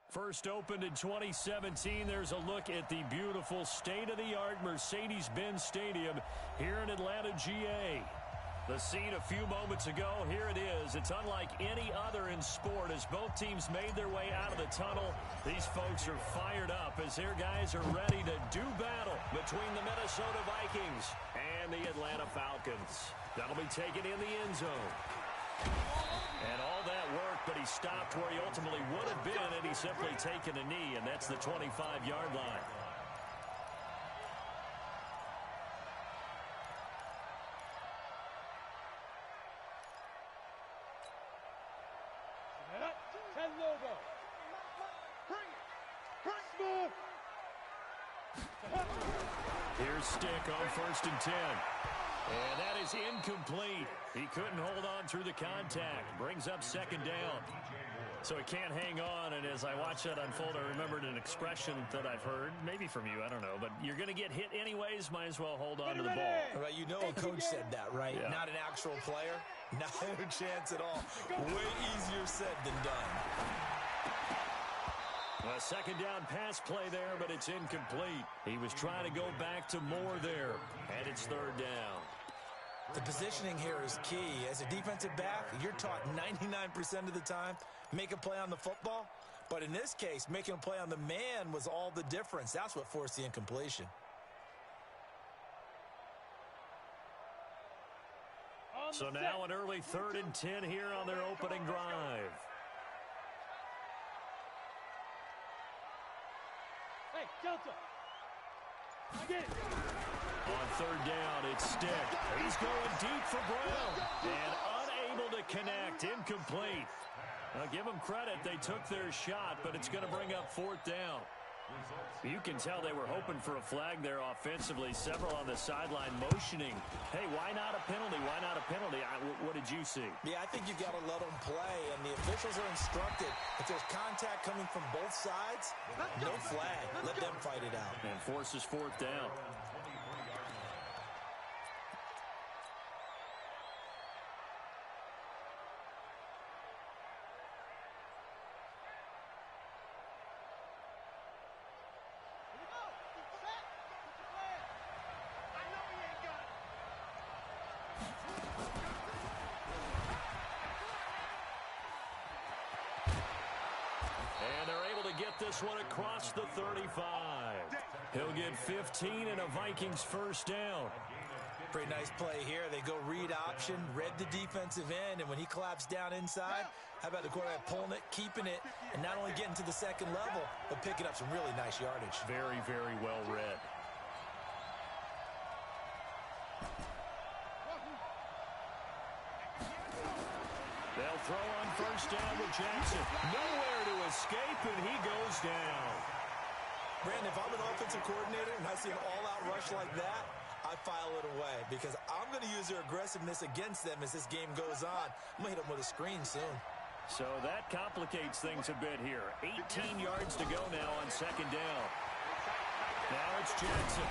First opened in 2017, there's a look at the beautiful state-of-the-art Mercedes-Benz Stadium here in Atlanta, GA. The scene a few moments ago, here it is. It's unlike any other in sport as both teams made their way out of the tunnel. These folks are fired up as their guys are ready to do battle between the Minnesota Vikings and the Atlanta Falcons. That'll be taken in the end zone. And all that work, but he stopped where he ultimately would have been had he simply taken a knee, and that's the 25-yard line. Here's Stick on 1st and 10. And that is incomplete. He couldn't hold on through the contact. Brings up 2nd down. So he can't hang on, and as I watch that unfold, I remembered an expression that I've heard, maybe from you, I don't know, but you're going to get hit anyways, might as well hold on to the ball. Right, you know a coach said that, right? Yeah. Not an actual player. Not a chance at all. Way easier said than done. A 2nd down pass play there, but it's incomplete. He was trying to go back to more there, and it's 3rd down. The positioning here is key. As a defensive back, you're taught 99% of the time, make a play on the football. But in this case, making a play on the man was all the difference. That's what forced the incompletion. So now an early 3rd and 10 here on their opening drive. Hey, Delta. I get it. On 3rd down, it's Stick. He's going deep for Brown. And unable to connect. Incomplete. Now, give them credit. They took their shot, but it's going to bring up 4th down. You can tell they were hoping for a flag there offensively. Several on the sideline motioning. Hey, why not a penalty? Why not a penalty? What did you see? Yeah, I think you've got to let them play, and the officials are instructed. If there's contact coming from both sides, no flag. Let them fight it out. And forces 4th down. And they're able to get this one across the 35. He'll get 15 and a Vikings 1st down. Pretty nice play here. They go read option, read the defensive end, and when he collapsed down inside, how about the quarterback pulling it, keeping it, and not only getting to the 2nd level, but picking up some really nice yardage. Very, very well read. They'll throw on 1st down with Jackson. Nowhere to escape, and he goes down. Brandon, if I'm an offensive coordinator and I see an all-out rush like that, I file it away because I'm going to use their aggressiveness against them as this game goes on. I'm going to hit them with a screen soon. So that complicates things a bit here. 18 yards to go now on 2nd down. Now it's Jackson.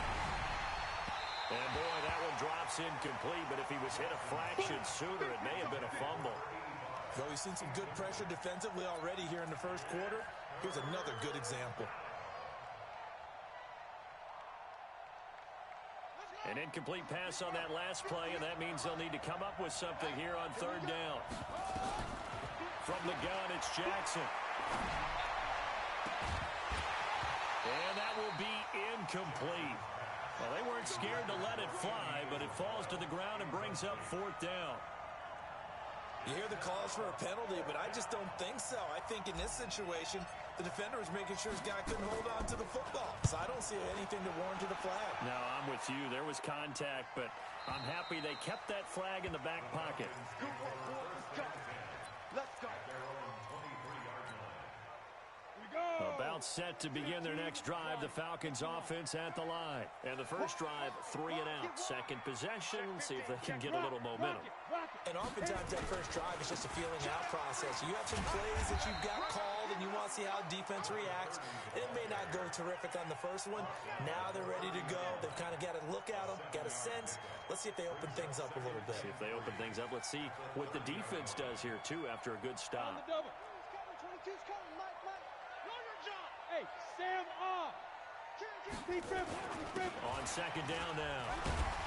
And, boy, that one drops incomplete, but if he was hit a fraction sooner, it may have been a fumble. Well, we've seen some good pressure defensively already here in the 1st quarter. Here's another good example. An incomplete pass on that last play, and that means they'll need to come up with something here on 3rd down. From the gun, it's Jackson. And that will be incomplete. Well, they weren't scared to let it fly, but it falls to the ground and brings up 4th down. You hear the calls for a penalty, but I just don't think so. I think in this situation, the defender was making sure his guy couldn't hold on to the football. So I don't see anything to warrant to the flag. No, I'm with you. There was contact, but I'm happy they kept that flag in the back pocket. Let's go. About set to begin their next drive. The Falcons offense at the line. And the first drive, 3 and out. Second possession, see if they can get a little momentum. And oftentimes that first drive is just a feeling out process. You have some plays that you've got called and you want to see how defense reacts. It may not go terrific on the first one. Now they're ready to go. They've kind of got to look at them, got a sense. Let's see if they open things up a little bit. See if they open things up. Let's see what the defense does here, too, after a good stop. On the double. 22's coming, Mike. Hey, Sam off. On second down now,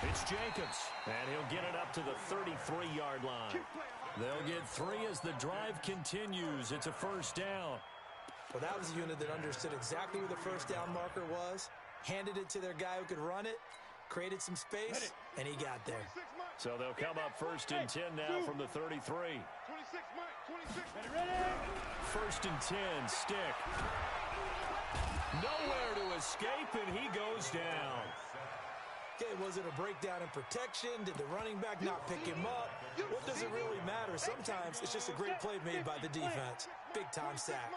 it's Jacobs, and he'll get it up to the 33-yard line. They'll get 3 as the drive continues. It's a first down. Well, that was a unit that understood exactly where the first down marker was, handed it to their guy who could run it, created some space, and he got there. So they'll come up first and 10 now from the 33. 26, Mike. Ready. First and 10, Stick. Nowhere to escape, and he goes down. Okay, was it a breakdown in protection? Did the running back not pick him up? What does it really matter? Sometimes it's just a great play made by the defense. Big-time sack.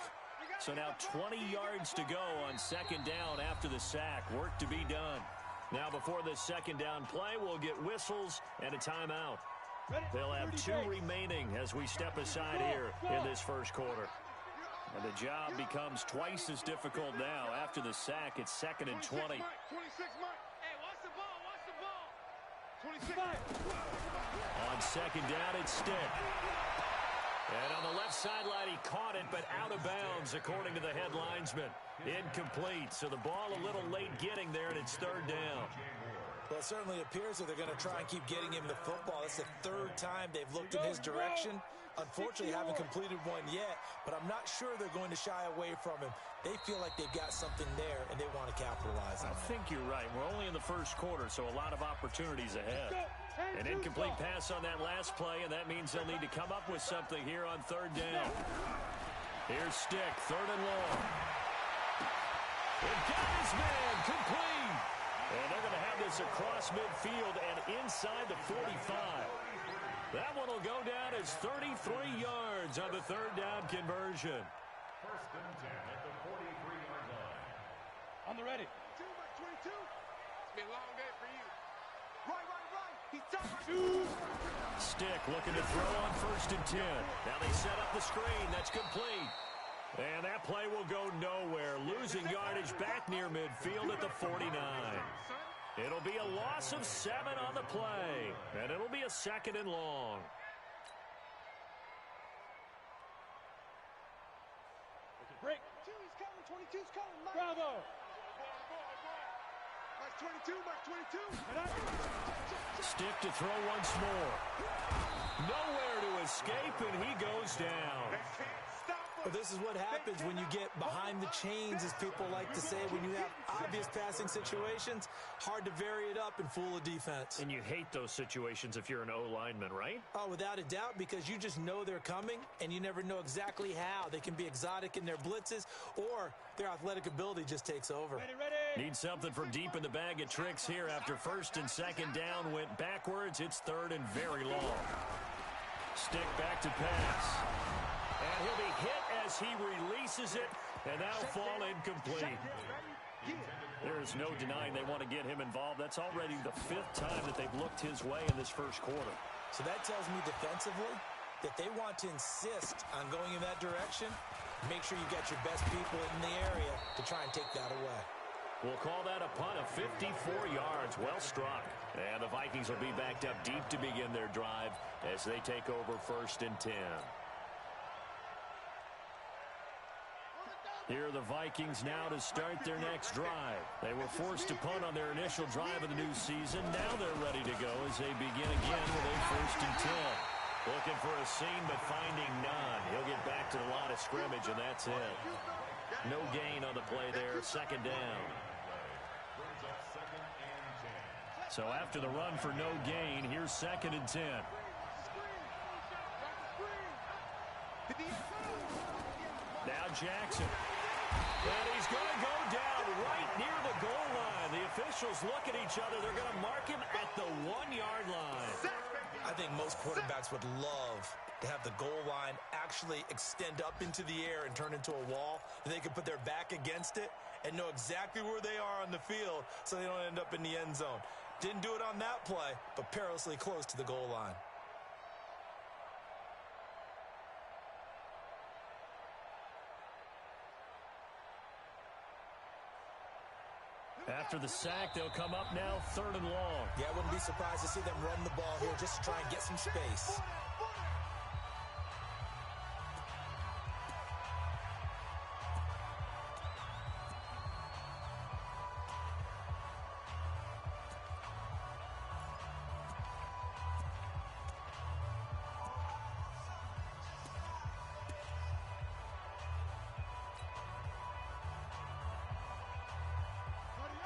So now 20 yards to go on second down after the sack. Work to be done. Now before this second down play, we'll get whistles and a timeout. They'll have 2 remaining as we step aside here in this first quarter. And the job becomes twice as difficult now. After the sack, it's second and 20. 26, Mike. Hey, watch the ball. 26. On second down, it's Stick. And on the left sideline, he caught it, but out of bounds, according to the head linesman. Incomplete, so the ball a little late getting there, and it's third down. Well, it certainly appears that they're going to try and keep getting him the football. It's the 3rd time they've looked in his direction. Unfortunately, haven't completed one yet, but I'm not sure they're going to shy away from him. They feel like they've got something there, and they want to capitalize on it. I think you're right. We're only in the first quarter, so a lot of opportunities ahead. An incomplete pass on that last play, and that means they'll need to come up with something here on third down. Here's Stick, third and long. It got his man, complete. And they're going to have this across midfield and inside the 45. That one will go down as 33 yards on the third down conversion. First and 10 at the 43-yard line. On the ready. 22. It's been a long day for you. Right. He's top. Stick looking to throw on first and 10. Now they set up the screen. That's complete. And that play will go nowhere. Losing yardage back near midfield at the 49. It'll be a loss of 7 on the play. And it'll be a second and long. Break. 22's coming. 22's coming. Mike. Bravo. Mike 22. Mike 22. Stick to throw once more. Nowhere to escape, and he goes down. They can't stop us. But this is what happens when you get behind the chains, as people like to say. When you have obvious passing situations, hard to vary it up and fool a defense. And you hate those situations if you're an O-lineman, right? Oh, without a doubt, because you just know they're coming, and you never know exactly how. They can be exotic in their blitzes, or their athletic ability just takes over. Ready. Need something from deep in the bag of tricks here. After first and second down went backwards, it's third and very long. Stick back to pass. And he'll be hit as he releases it, and that'll fall incomplete. There is no denying they want to get him involved. That's already the 5th time that they've looked his way in this first quarter. So that tells me defensively that they want to insist on going in that direction. Make sure you got your best people in the area to try and take that away. We'll call that a punt of 54 yards. Well struck. And the Vikings will be backed up deep to begin their drive as they take over first and 10. Here are the Vikings now to start their next drive. They were forced to punt on their initial drive of the new season. Now they're ready to go as they begin again with a first and 10. Looking for a seam, but finding none. He'll get back to the line of scrimmage, and that's it. No gain on the play there. Second down. So after the run for no gain, here's second and 10. Now Jackson. And he's going to go down right near the goal line. The officials look at each other. They're going to mark him at the 1-yard line. I think most quarterbacks would love to have the goal line actually extend up into the air and turn into a wall. They can put their back against it and know exactly where they are on the field so they don't end up in the end zone. Didn't do it on that play, but perilously close to the goal line. After the sack, they'll come up now third and long. Yeah, I wouldn't be surprised to see them run the ball here just to try and get some space.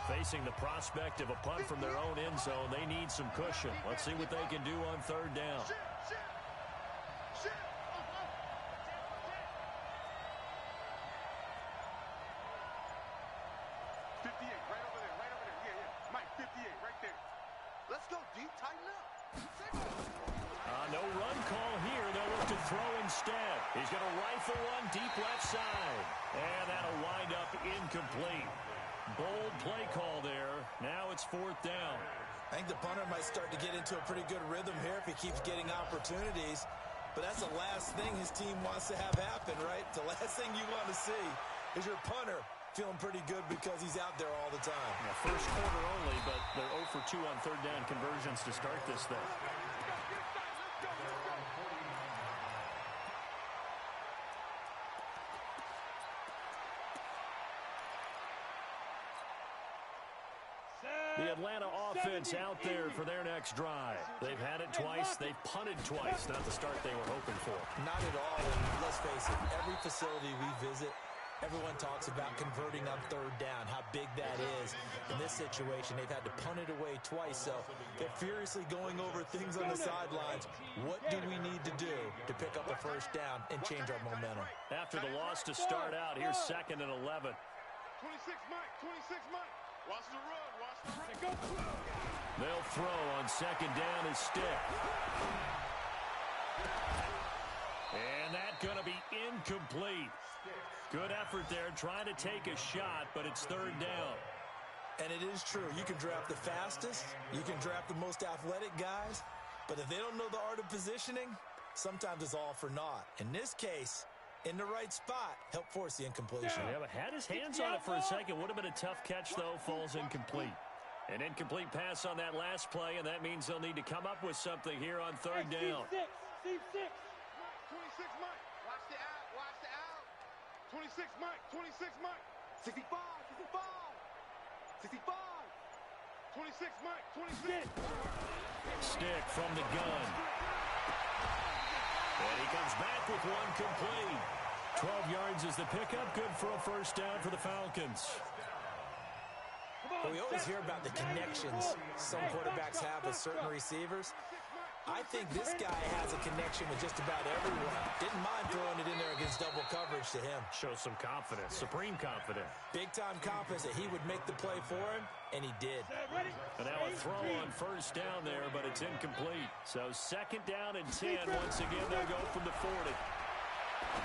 Facing the prospect of a punt from their own end zone, they need some cushion. Let's see what they can do on third down. 58, right over there, right over there. Yeah. Mike, 58, right there. Let's go deep, tighten up. No run call here. They'll look to throw instead. He's going to rifle one deep left side. And that'll wind up incomplete. Bold play call there. Now it's fourth down. I think the punter might start to get into a pretty good rhythm here if he keeps getting opportunities. But that's the last thing his team wants to have happen, right? The last thing you want to see is your punter feeling pretty good because he's out there all the time. Yeah, first quarter only, but they're 0 for 2 on third down conversions to start this thing. The Atlanta offense out there for their next drive. They've had it twice. They've punted twice. Not the start they were hoping for. Not at all. And let's face it, every facility we visit, everyone talks about converting on third down, how big that is. In this situation, they've had to punt it away twice, so they're furiously going over things on the sidelines. What do we need to do to pick up a first down and change our momentum? After the loss to start out, here's 2nd and 11. 26 Mike, 26 Mike. Watch the run, watch the run. They'll throw on 2nd down as Stick. And that's going to be incomplete. Good effort there, trying to take a shot, but it's third down. And it is true. You can draft the fastest. You can draft the most athletic guys. But if they don't know the art of positioning, sometimes it's all for naught. In this case, in the right spot, help force the incompletion. Yeah, but had his hands on it for a second. Would have been a tough catch, though. Falls incomplete. An incomplete pass on that last play, and that means they'll need to come up with something here on third down. Team 6. 26 Mike. Watch the out, watch the out. 26 Mike, 26 Mike. 65, 65. 65. 26 Mike, 26. Stick from the gun. And he comes back with one complete. 12 yards is the pickup. Good for a first down for the Falcons. Well, we always hear about the connections some quarterbacks have with certain receivers. I think this guy has a connection with just about everyone. Didn't mind throwing it in there against double coverage to him. Shows some confidence, supreme confidence. Big-time confidence that he would make the play for him, and he did. And now a throw on first down there, but it's incomplete. So 2nd down and 10. Once again, they'll go from the 40.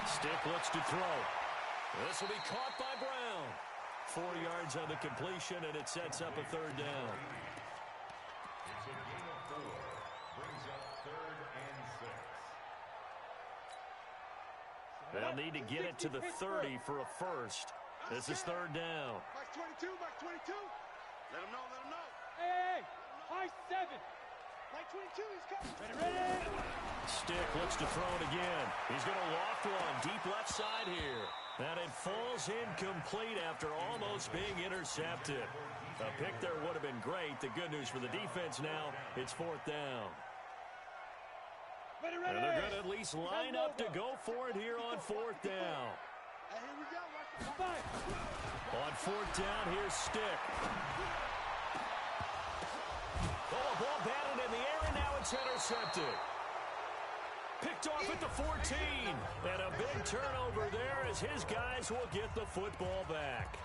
Stick looks to throw. This will be caught by Brown. 4 yards on the completion, and it sets up a third down. It's a gain of 4. Brings up 3rd and 6. They'll need to get it to the 30 for a first. This is third down. Mike 22, Mike 22. Let him know, let him know. Hey, high 7. Mike 22, he's coming. Ready. Stick looks to throw it again. He's going to loft one deep left side here. And it falls incomplete after almost being intercepted. A pick there would have been great. The good news for the defense now, it's 4th down. Ready. And they're going to at least line up to go for it here on 4th down. Hey, here we go. Watch the 5. On 4th down, here's Stick. Oh, a ball batted in the air, and now it's intercepted. Picked off at the 14. And a big turnover there as his guys will get the football back.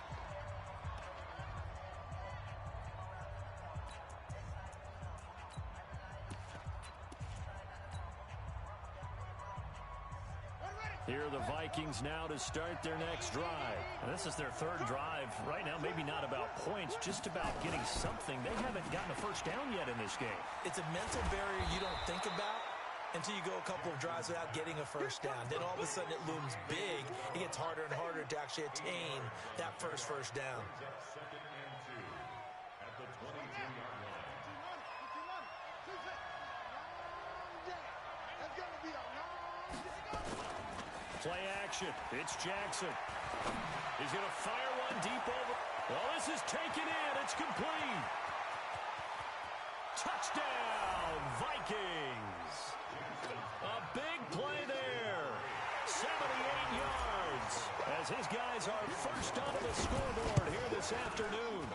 Here are the Vikings now to start their next drive. And this is their 3rd drive. Right now, maybe not about points, just about getting something. They haven't gotten a first down yet in this game. It's a mental barrier you don't think about until you go a couple of drives without getting a first down. Then all of a sudden it looms big. It gets harder and harder to actually attain that first down. 2nd and 2 at the 22-yard line. That's going to be a long day. Play action. It's Jackson. He's going to fire one deep over. Well, this is taken in. It's complete. Touchdown, Vikings. A big play there. 78 yards. As his guys are first on the scoreboard here this afternoon.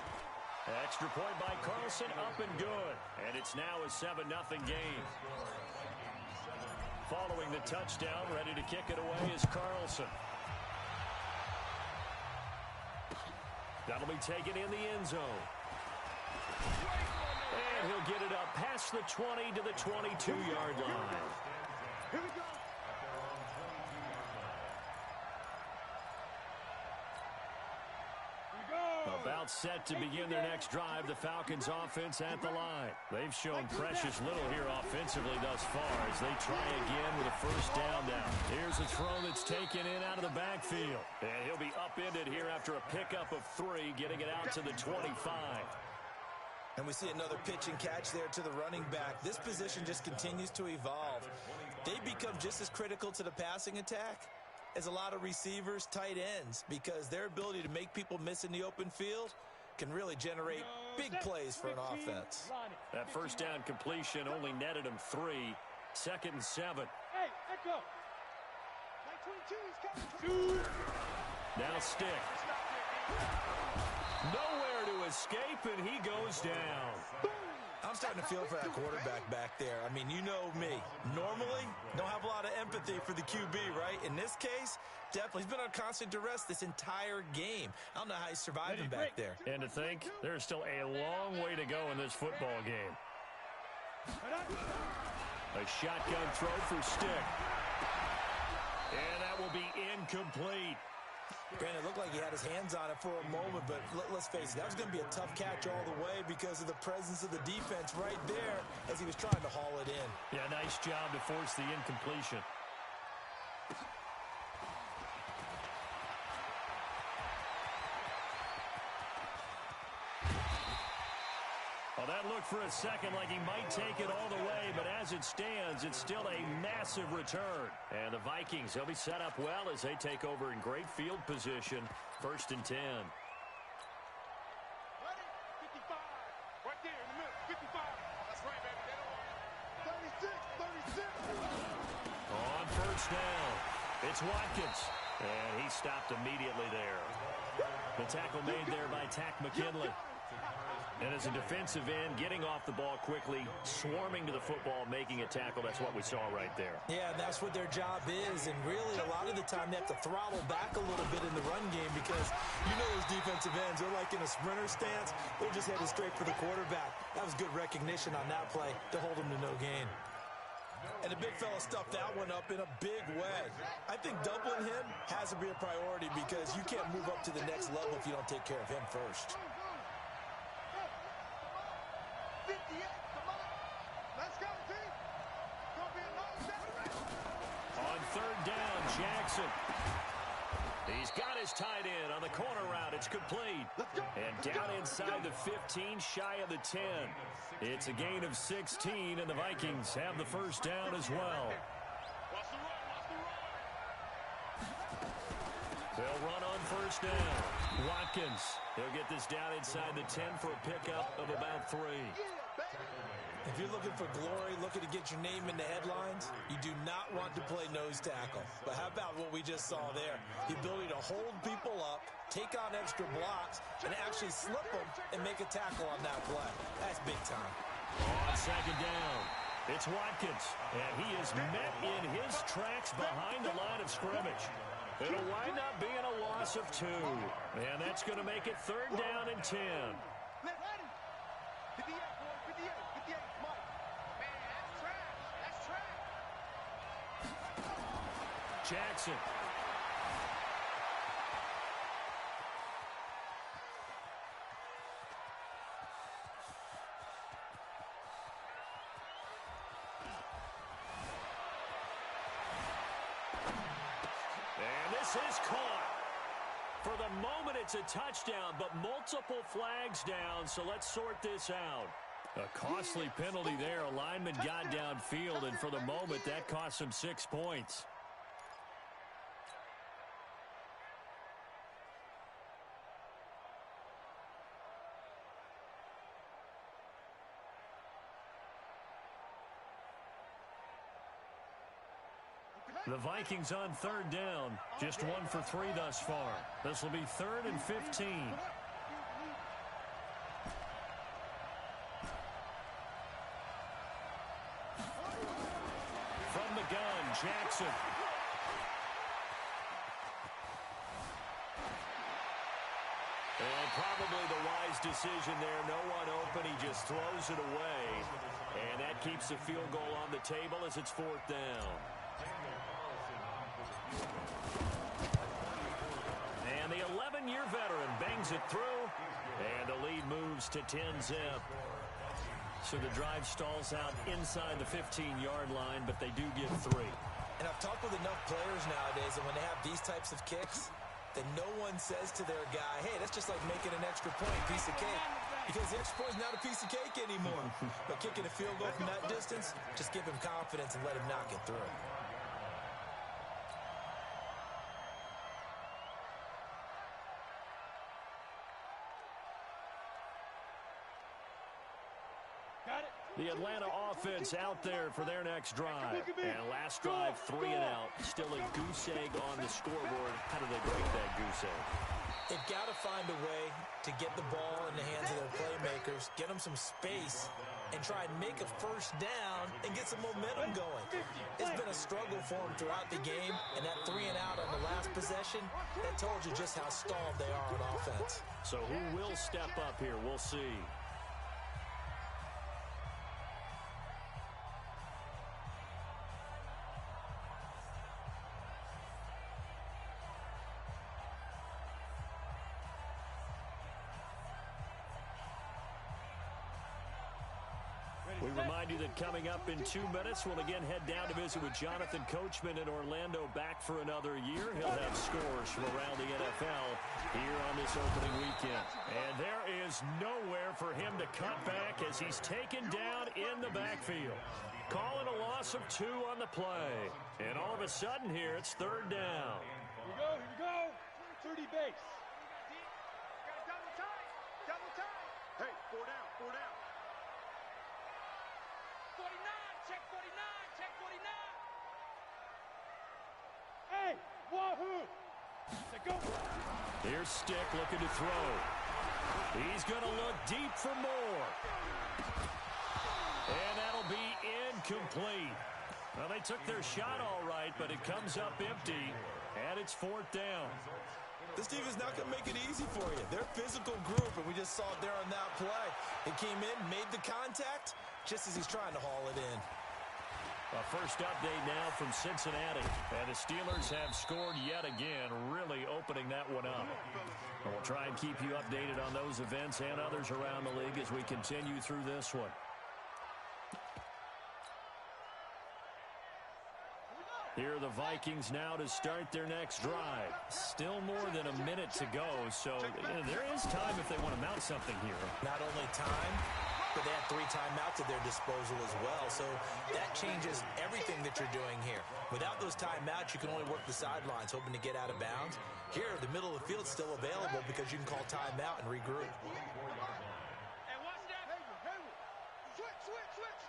Extra point by Carlson, up and good. And it's now a 7-0 game. Following the touchdown, ready to kick it away is Carlson. That'll be taken in the end zone. And he'll get it up past the 20 to the 22-yard line. Here we go. About set to begin their next drive, the Falcons offense at the line. They've shown precious little here offensively thus far as they try again with a first down now. Here's a throw that's taken in out of the backfield. And he'll be upended here after a pickup of 3, getting it out to the 25. And we see another pitch and catch there to the running back. This position just continues to evolve. They become just as critical to the passing attack as a lot of receivers, tight ends, because their ability to make people miss in the open field can really generate big plays for an offense. That first down completion only netted him 3. 2nd and 7. Hey, echo. 922 is coming. Now Stick. Nowhere to escape, and he goes down. I'm starting to feel for that quarterback back there. I mean, you know me. Normally, don't have a lot of empathy for the QB, right? In this case, definitely. He's been on constant duress this entire game. I don't know how he's surviving back there. And to think, there's still a long way to go in this football game. A shotgun throw for Stick. And that will be incomplete. Granted, it looked like he had his hands on it for a moment, but let's face it, that was going to be a tough catch all the way because of the presence of the defense right there as he was trying to haul it in. Yeah, nice job to force the incompletion. Well, that looked for a second like he might take it all the way, but as it stands, it's still a massive return. And the Vikings, they'll be set up well as they take over in great field position. 1st and 10. Ready? 55. Right there in the middle. 55. That's right, baby. They don't want it. 36. 36. On first down, it's Watkins. And he stopped immediately there. The tackle made there by Tack McKinley. And as a defensive end, getting off the ball quickly, swarming to the football, making a tackle, that's what we saw right there. Yeah, that's what their job is. And really, a lot of the time, they have to throttle back a little bit in the run game because you know those defensive ends, they're like in a sprinter stance. They're just headed straight for the quarterback. That was good recognition on that play to hold him to no gain. And the big fella stuffed that one up in a big way. I think doubling him has to be a priority because you can't move up to the next level if you don't take care of him first. 58. Come on. Let's go, team. Gonna be a long day. On 3rd down, Jackson. He's got his tight end on the corner route. It's complete. And down inside the 15, shy of the 10. It's a gain of 16, and the Vikings have the first down as well. Watch the run. Watch the run. They'll run on first down. Watkins. He'll get this down inside the 10 for a pickup of about 3. If you're looking for glory, looking to get your name in the headlines, you do not want to play nose tackle. But how about what we just saw there? The ability to hold people up, take on extra blocks, and actually slip them and make a tackle on that play. That's big time. On 2nd down, it's Watkins. And he is met in his tracks behind the line of scrimmage. It'll wind up being a loss of 2. And that's going to make it 3rd down and 10. 58, boy. 58. 58. Come on. Man, that's trash. That's trash. Jackson. And this is caught. For the moment, it's a touchdown, but multiple flags down, so let's sort this out. A costly penalty there. A lineman got downfield, and for the moment, that cost him 6 points. The Vikings on 3rd down, just 1 for 3 thus far. This will be 3rd and 15. Jackson. And probably the wise decision there. No one open. He just throws it away. And that keeps the field goal on the table as it's 4th down. And the 11-year veteran bangs it through. And the lead moves to 10-zip. So the drive stalls out inside the 15-yard line, but they do get 3. And I've talked with enough players nowadays, and when they have these types of kicks, then no one says to their guy, hey, that's just like making an extra point, piece of cake. Because the extra point is not a piece of cake anymore. But kicking a field goal from that distance, just give him confidence and let him knock it through. The Atlanta offense out there for their next drive. And last drive, 3 and out. Still a goose egg on the scoreboard. How do they break that goose egg? They've got to find a way to get the ball in the hands of their playmakers, get them some space, and try and make a first down and get some momentum going. It's been a struggle for them throughout the game, and that 3 and out on the last possession, that told you just how stalled they are on offense. So who will step up here? We'll see. We remind you that coming up in 2 minutes, we'll again head down to visit with Jonathan Coachman in Orlando, back for another year. He'll have scores from around the NFL here on this opening weekend. And there is nowhere for him to cut back as he's taken down in the backfield. Calling a loss of 2 on the play. And all of a sudden here, it's 3rd down. Here we go. 30 base. Double time. Hey, 4 down, 4 down. 49, check 49, check 49. Hey, wahoo! Go. Here's Stick looking to throw. He's going to look deep for more. And that'll be incomplete. Well, they took their shot all right, but it comes up empty, and it's 4th down. This team is not going to make it easy for you. They're a physical group, and we just saw it there on that play. He came in, made the contact, just as he's trying to haul it in. A first update now from Cincinnati. And the Steelers have scored yet again, really opening that one up. And we'll try and keep you updated on those events and others around the league as we continue through this one. Here are the Vikings now to start their next drive. Still more than a minute to go, so there is time if they want to mount something here. Not only time, but they have 3 timeouts at their disposal as well, so that changes everything that you're doing here. Without those timeouts, you can only work the sidelines, hoping to get out of bounds. Here, the middle of the field's still available because you can call timeout and regroup. Hey, watch that. Switch.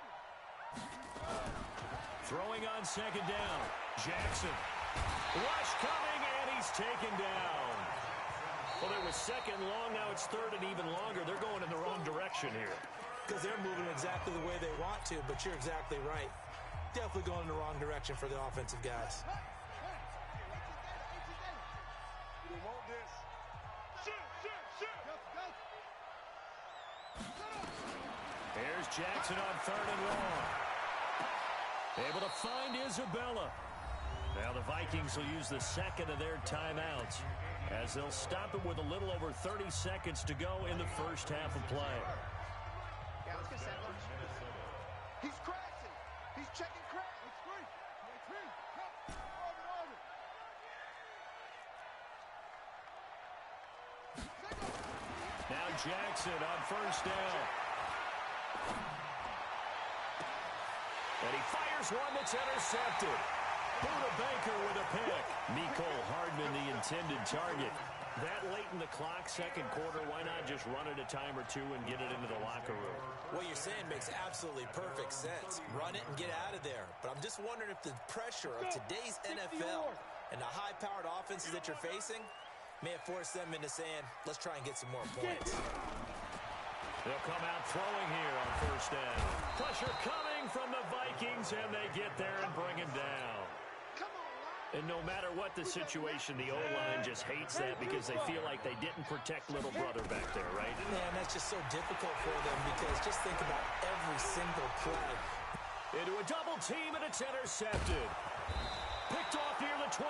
Throwing on 2nd down. Jackson. Rush coming, and he's taken down. Well, it was 2nd long. Now it's 3rd and even longer. They're going in the wrong direction here. Because they're moving exactly the way they want to, but you're exactly right. Definitely going in the wrong direction for the offensive guys. You want this? Shoot. Here's Jackson on 3rd and long. Able to find Isabella. Now the Vikings will use the 2nd of their timeouts as they'll stop it with a little over 30 seconds to go in the first half of play. Yeah, let's get set. He's crashing. He's checking crash. Now Jackson on 1st down. And he fires one that's intercepted. Buda Baker with a pick. Mecole Hardman, the intended target. That late in the clock, 2nd quarter, why not just run it a time or 2 and get it into the locker room? What you're saying makes absolutely perfect sense. Run it and get out of there. But I'm just wondering if the pressure of today's NFL and the high-powered offenses that you're facing may have forced them into saying, let's try and get some more points. They'll come out throwing here on 1st down. Pressure coming from the Vikings, and they get there and bring him down. And no matter what the situation, the O-line just hates that because they feel like they didn't protect little brother back there, right? Man, that's just so difficult for them because just think about every single play. Into a double team, and it's intercepted. Picked off near the 29.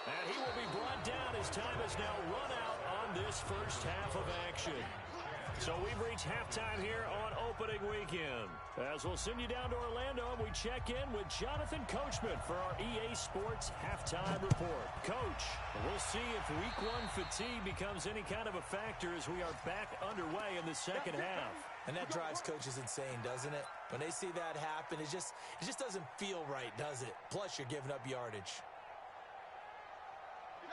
And he will be brought down as time has now run out on this first half of action. So we've reached halftime here on opening weekend. As we'll send you down to Orlando, and we check in with Jonathan Coachman for our EA Sports Halftime Report. Coach, we'll see if Week 1 fatigue becomes any kind of a factor as we are back underway in the second half. And that drives coaches insane, doesn't it? When they see that happen, it just doesn't feel right, does it? Plus, you're giving up yardage.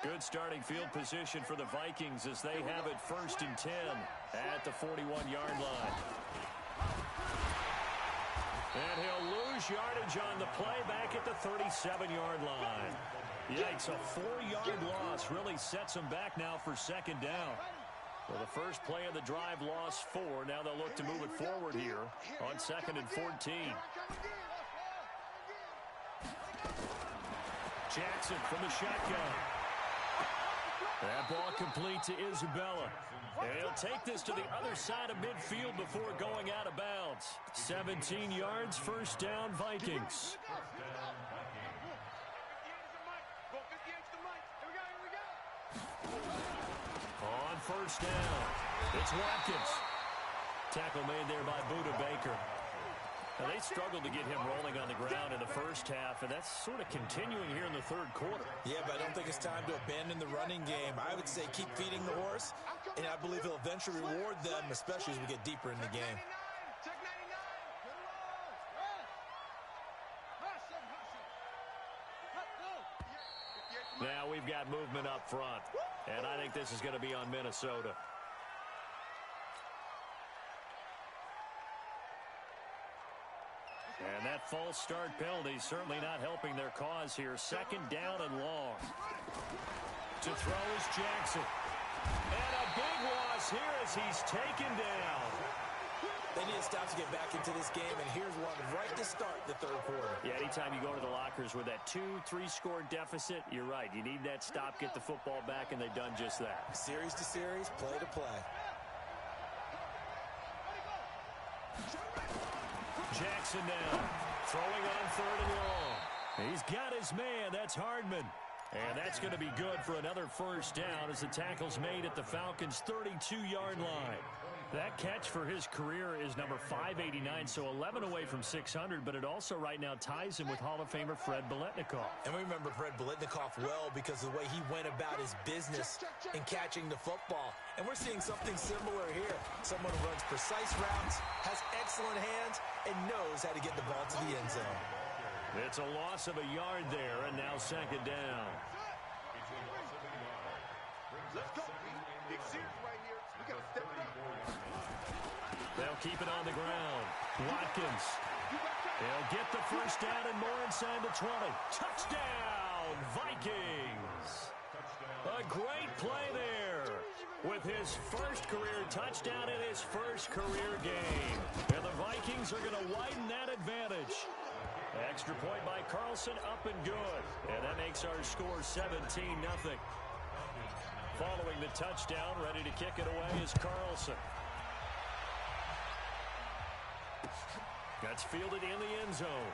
Good starting field position for the Vikings as they have it 1st and 10 at the 41-yard line. And he'll lose yardage on the play back at the 37-yard line. Yikes, a 4-yard loss really sets them back now for 2nd down. Well, the first play of the drive lost 4. Now they'll look to move it forward here on 2nd and 14. Jackson from the shotgun. That ball complete to Isabella. And he'll take this to the other side of midfield before going out of bounds. 17 yards, 1st down, Vikings. On 1st down, it's Watkins. Tackle made there by Buda Baker. Now, they struggled to get him rolling on the ground in the first half, and that's sort of continuing here in the 3rd quarter. Yeah, but I don't think it's time to abandon the running game. I would say keep feeding the horse, and I believe he'll eventually reward them, especially as we get deeper in the game. Now we've got movement up front, and I think this is going to be on Minnesota. And that false start penalty certainly not helping their cause here. 2nd down and long. To throw is Jackson. And a big loss here as he's taken down. They need to stop to get back into this game, and here's one right to start the 3rd quarter. Yeah, anytime you go to the lockers with that 2-3 score deficit, you're right. You need that stop, get the football back, and they've done just that. Series to series, play to play. Jackson now, throwing on 3rd and long. He's got his man, that's Hardman. And that's going to be good for another 1st down as the tackle's made at the Falcons' 32-yard line. That catch for his career is number 589, so 11 away from 600, but it also right now ties him with Hall of Famer Fred Biletnikoff. And we remember Fred Biletnikoff well because of the way he went about his business in catching the football. And we're seeing something similar here. Someone who runs precise routes, has excellent hands, and knows how to get the ball to the end zone. It's a loss of a yard there, and now 2nd down. Let's go. Big series right here. We got to step it up. They'll keep it on the ground. Watkins. They'll get the 1st down and more inside the 20. Touchdown, Vikings. A great play there with his 1st career touchdown in his 1st career game. And the Vikings are going to widen that advantage. Extra point by Carlson, up and good. And that makes our score 17-0. Following the touchdown, ready to kick it away is Carlson. That's fielded in the end zone.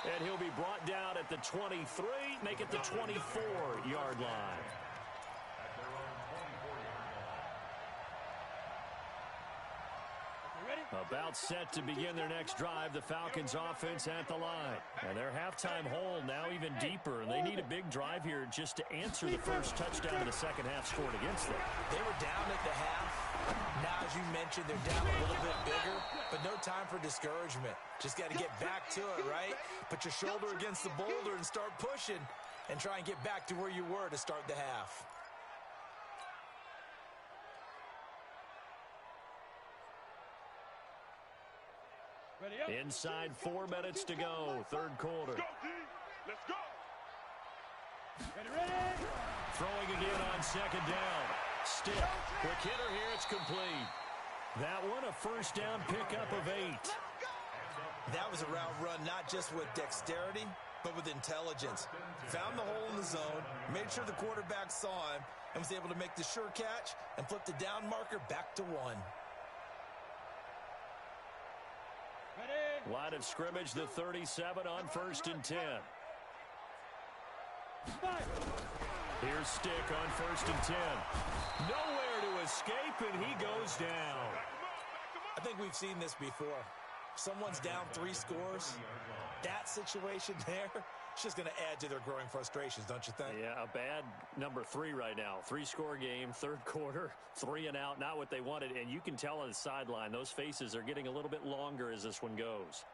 And he'll be brought down at the 23, make it the 24-yard line. About set to begin their next drive, the Falcons offense at the line. And their halftime hole now even deeper, and they need a big drive here just to answer the first touchdown of the second half scored against them. They were down at the half. Now, as you mentioned, they're down a little bit bigger, but no time for discouragement. Just got to get back to it, right? Put your shoulder against the boulder and start pushing and try and get back to where you were to start the half. Inside 4 minutes to go, 3rd quarter. Let's go. Ready. Throwing again on 2nd down. Stiff. Quick hitter here, it's complete. That one a 1st down pickup of 8. That was a route run not just with dexterity, but with intelligence. Found the hole in the zone, made sure the quarterback saw him, and was able to make the sure catch and flip the down marker back to 1. Line of scrimmage, the 37 on 1st and 10. Here's Stick on 1st and 10. Nowhere to escape, and he goes down. I think we've seen this before. Someone's down 3 scores. That situation there, it's just going to add to their growing frustrations, don't you think? Yeah, a bad number 3 right now. 3-score game, 3rd quarter, 3 and out, not what they wanted. And you can tell on the sideline, those faces are getting a little bit longer as this one goes.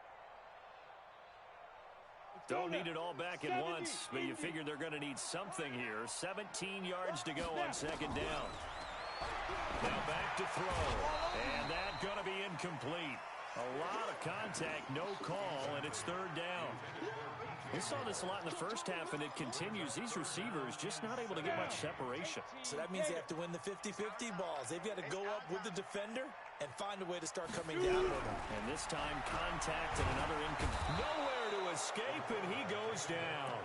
Don't need it all back at once, but you figure they're going to need something here. 17 yards to go on 2nd down. Now back to throw, and that's going to be incomplete. A lot of contact, no call, and it's 3rd down. We saw this a lot in the first half, and it continues. These receivers just not able to get much separation. So that means they have to win the 50-50 balls. They've got to go up with the defender and find a way to start coming down with them. And this time, contact and another incomplete. Nowhere to escape, and he goes down.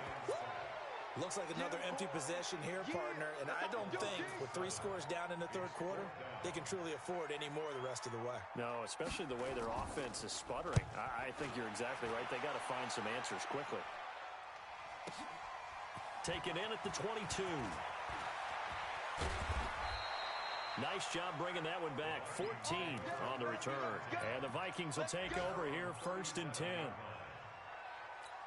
Looks like another empty possession here, partner, and I don't think with 3 scores down in the 3rd quarter, they can truly afford any more the rest of the way. No, especially the way their offense is sputtering. I think you're exactly right. They got to find some answers quickly. Taken in at the 22. Nice job bringing that one back. 14 on the return. And the Vikings will take over here 1st and 10.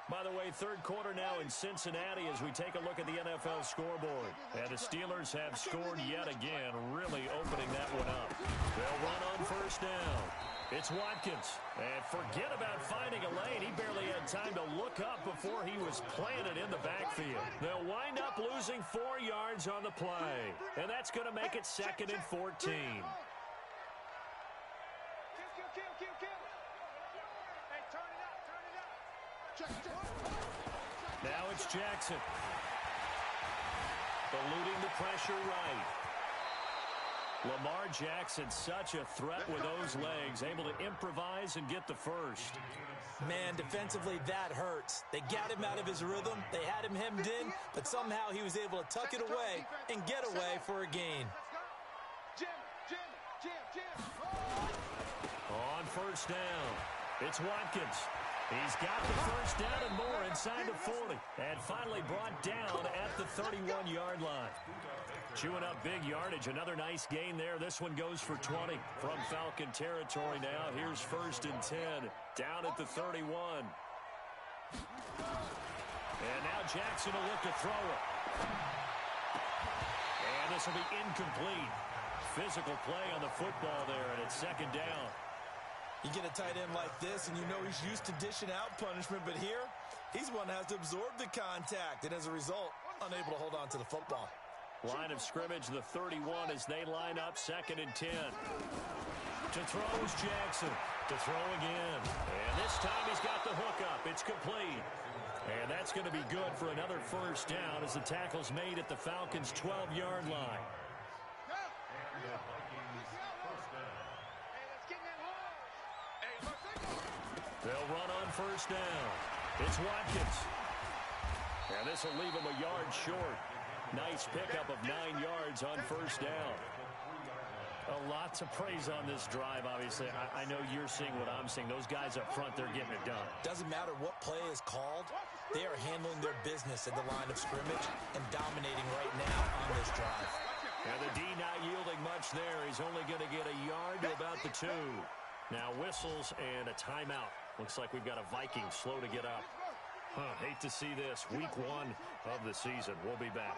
By the way, 3rd quarter now in Cincinnati as we take a look at the NFL scoreboard. And the Steelers have scored yet again, really opening that one up. They'll run on 1st down. It's Watkins. And forget about finding a lane. He barely had time to look up before he was planted in the backfield. They'll wind up losing 4 yards on the play. And that's going to make it 2nd and 14. Now it's Jackson. Eluding the pressure right. Lamar Jackson, such a threat with those legs, able to improvise and get the first. Man, defensively, that hurts. They got him out of his rhythm. They had him hemmed in, but somehow he was able to tuck it away and get away for a gain. On 1st down, it's Watkins. He's got the 1st down and more inside the 40. And finally brought down at the 31-yard line. Chewing up big yardage. Another nice gain there. This one goes for 20 from Falcon territory now. Here's 1st and 10. Down at the 31. And now Jackson will look to throw it. And this will be incomplete. Physical play on the football there, and it's 2nd down. You get a tight end like this, and you know he's used to dishing out punishment, but here, he's one that has to absorb the contact, and as a result, unable to hold on to the football. Line of scrimmage, the 31 as they line up 2nd and 10. To throw is Jackson. To throw again. And this time he's got the hook up. It's complete. And that's going to be good for another 1st down as the tackle's made at the Falcons' 12-yard line. They'll run on 1st down. It's Watkins. And this will leave him a yard short. Nice pickup of 9 yards on 1st down. A lot to praise on this drive, obviously. I know you're seeing what I'm seeing. Those guys up front, they're getting it done. Doesn't matter what play is called. They are handling their business at the line of scrimmage and dominating right now on this drive. And the D not yielding much there. He's only going to get a yard to about the 2. Now whistles and a timeout. Looks like we've got a Viking slow to get up. Hate to see this. Week 1 of the season. We'll be back.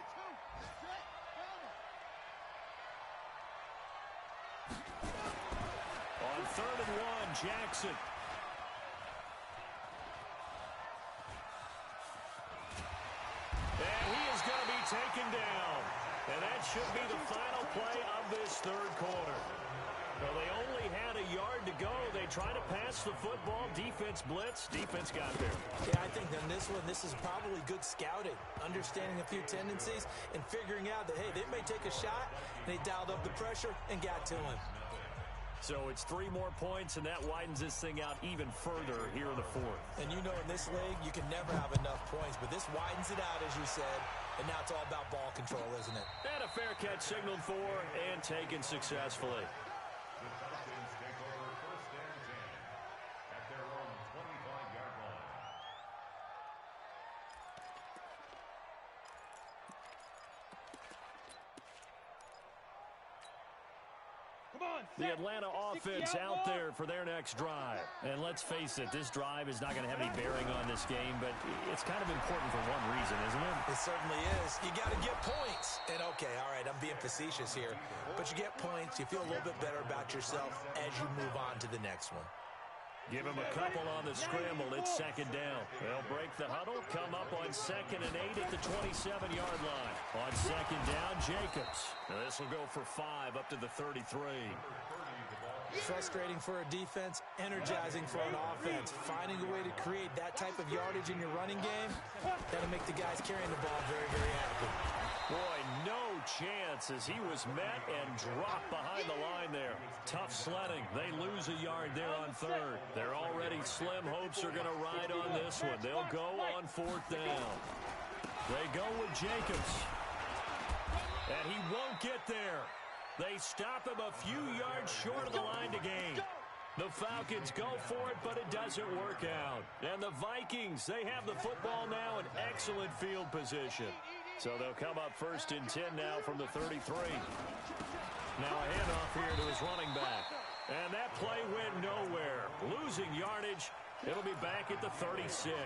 On 3rd and 1, Jackson. And he is going to be taken down. And that should be the final play of this 3rd quarter. Well, they only had a yard to go. They tried to pass the football. Defense blitz. Defense got there. Yeah, I think on this one, this is probably good scouting, understanding a few tendencies, and figuring out that, hey, they may take a shot, and they dialed up the pressure and got to him. So it's 3 more points, and that widens this thing out even further here in the fourth. And you know in this league, you can never have enough points, but this widens it out, as you said, and now it's all about ball control, isn't it? And a fair catch signaled for and taken successfully. The Falcons take over 1st and 10 at their own 25-yard line. The Atlanta offense out there for their next drive. And let's face it, this drive is not going to have any bearing on this game, but it's kind of important for one reason, isn't it? It certainly is. You got to get points. And, okay, all right, I'm being facetious here. But you get points, you feel a little bit better about yourself as you move on to the next one. Give him a couple on the scramble. It's 2nd down. They'll break the huddle, come up on 2nd and 8 at the 27-yard line. On 2nd down, Jacobs. Now this will go for 5 up to the 33. Frustrating for a defense, energizing for an offense. Finding a way to create that type of yardage in your running game, that'll make the guys carrying the ball very, very happy. Boy, no chance as he was met and dropped behind the line there. Tough sledding. They lose a yard there on 3rd. Their already slim hopes are going to ride on this one. They'll go on 4th down. They go with Jacobs. And he won't get there. They stop him a few yards short of the line to gain. The Falcons go for it, but it doesn't work out. And the Vikings, they have the football now in excellent field position. So they'll come up 1st and 10 now from the 33. Now a handoff here to his running back. And that play went nowhere. Losing yardage. It'll be back at the 36.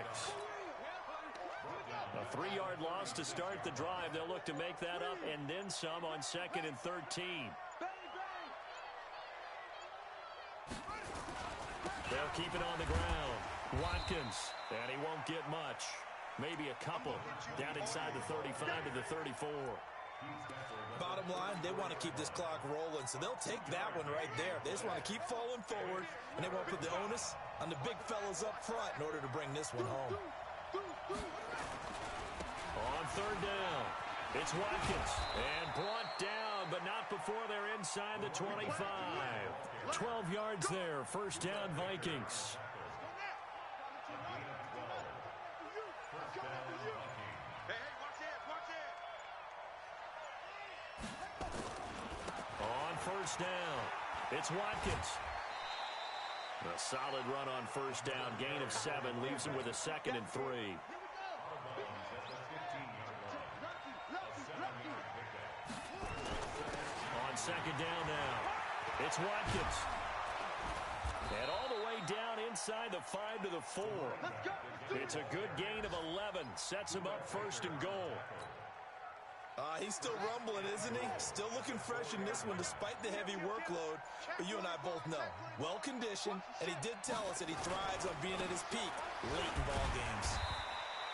A 3-yard loss to start the drive. They'll look to make that up and then some on 2nd and 13. They'll keep it on the ground. Watkins, and he won't get much. Maybe a couple down inside the 35 to the 34. Bottom line, they want to keep this clock rolling, so they'll take that one right there. They just want to keep falling forward, and they won't put the onus on the big fellas up front in order to bring this one home. On 3rd down, it's Watkins, and brought down, but not before they're inside the 25. 12 yards there, 1st down Vikings. On 1st down, it's Watkins. A solid run on 1st down, gain of 7, leaves him with a 2nd and 3. On 2nd down now, it's Watkins. And all the way down inside the 5 to the 4. It's a good gain of 11, sets him up 1st and goal. He's still rumbling, isn't he? Still looking fresh in this one despite the heavy workload. But you and I both know, well-conditioned, and he did tell us that he thrives on being at his peak late in ball games.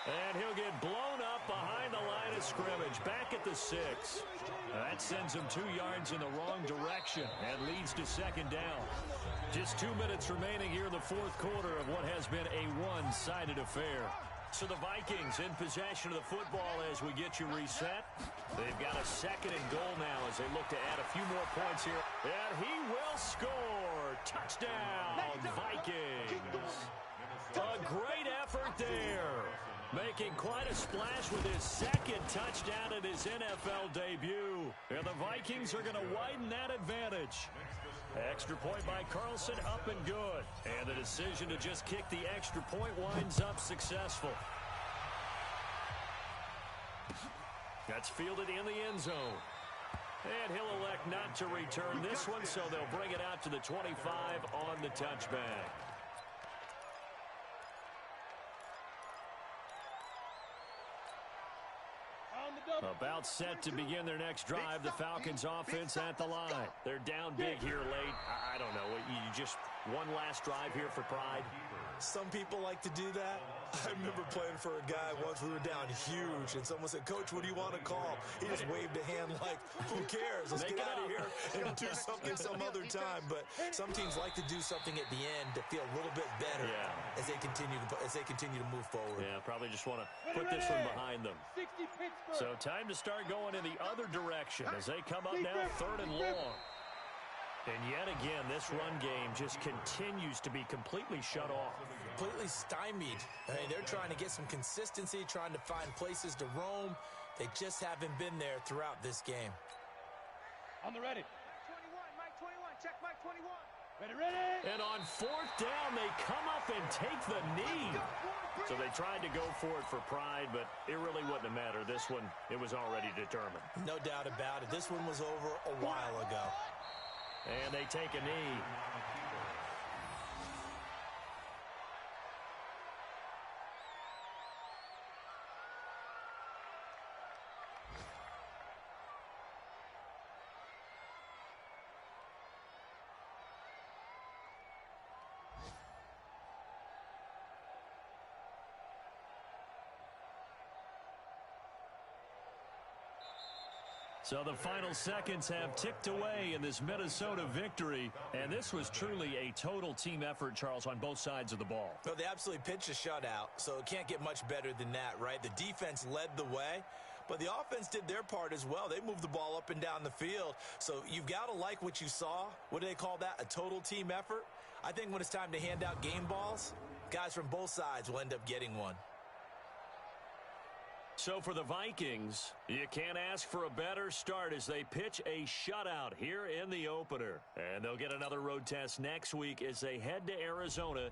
And he'll get blown up behind the line of scrimmage, back at the 6. That sends him 2 yards in the wrong direction and leads to 2nd down. Just 2 minutes remaining here in the 4th quarter of what has been a one-sided affair. So the Vikings in possession of the football as we get you reset. They've got a 2nd and goal now as they look to add a few more points here. And he will score. Touchdown, Vikings. A great effort there. Making quite a splash with his 2nd touchdown in his NFL debut. And the Vikings are going to widen that advantage. Extra point by Carlson, up and good. And the decision to just kick the extra point winds up successful. That's fielded in the end zone. And he'll elect not to return this one, so they'll bring it out to the 25 on the touchback. About set to begin their next drive, the Falcons offense at the line. They're down big here late. I don't know. You just one last drive here for pride? Some people like to do that. I remember playing for a guy once. We were down huge, and someone said, "Coach, what do you want to call?" He just waved a hand like, "Who cares? Let's get out of here and do something some other time." But some teams like to do something at the end to feel a little bit better as they continue to move forward. Yeah, probably just want to put this one behind them. So time to start going in the other direction as they come up now 3rd and long. And yet again, this run game just continues to be completely shut off. Completely stymied. Hey, they're trying to get some consistency, trying to find places to roam. They just haven't been there throughout this game. On the ready. Mike 21, check Mike 21. Ready. And on fourth down, they come up and take the knee. So they tried to go for it for pride, but it really wouldn't have mattered. This one, it was already determined. No doubt about it. This one was over a while ago. And they take a knee. So the final seconds have ticked away in this Minnesota victory. And this was truly a total team effort, Charles, on both sides of the ball. Well, they absolutely pitched a shutout, so it can't get much better than that, right? The defense led the way, but the offense did their part as well. They moved the ball up and down the field. So you've got to like what you saw. What do they call that? A total team effort? I think when it's time to hand out game balls, guys from both sides will end up getting one. So for the Vikings, you can't ask for a better start as they pitch a shutout here in the opener. And they'll get another road test next week as they head to Arizona